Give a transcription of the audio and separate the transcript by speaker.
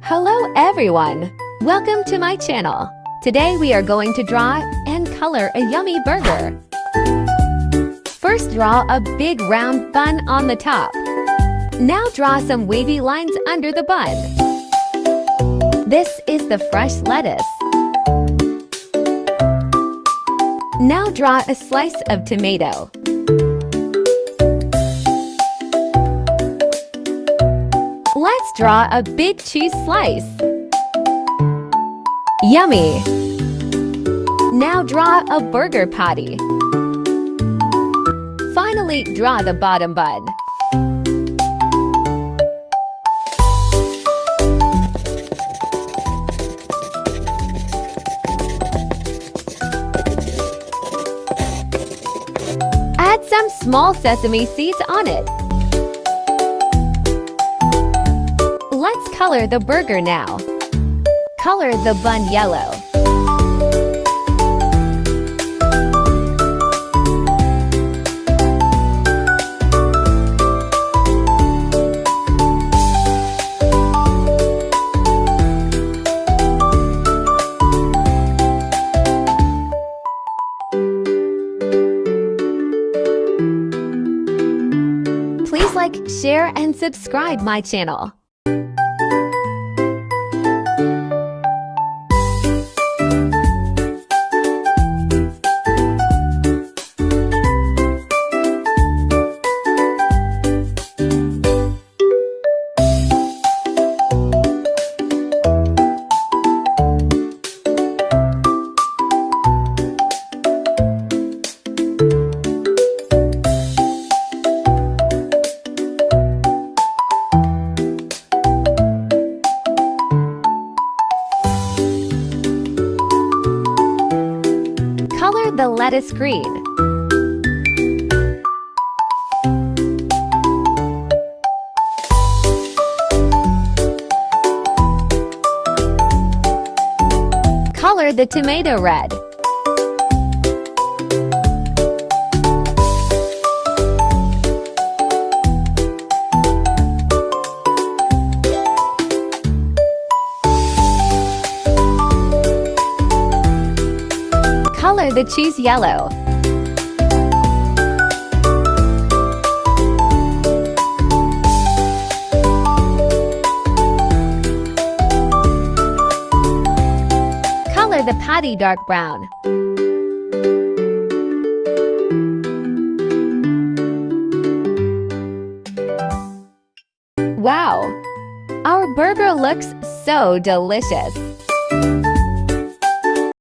Speaker 1: Hello everyone! Welcome to my channel. Today we are going to draw and color a yummy burger. First, draw a big round bun on the top. Now draw some wavy lines under the bun. This is the fresh lettuce. Now draw a slice of tomato. Let's draw a big cheese slice. Yummy! Now draw a burger patty. Finally, draw the bottom bun. Add some small sesame seeds on it. Let's color the burger now. Color the bun yellow. Please like, share, and subscribe my channel. Color the lettuce green. Color the tomato red. Color the cheese yellow. Color the patty dark brown. Wow! Our burger looks so delicious!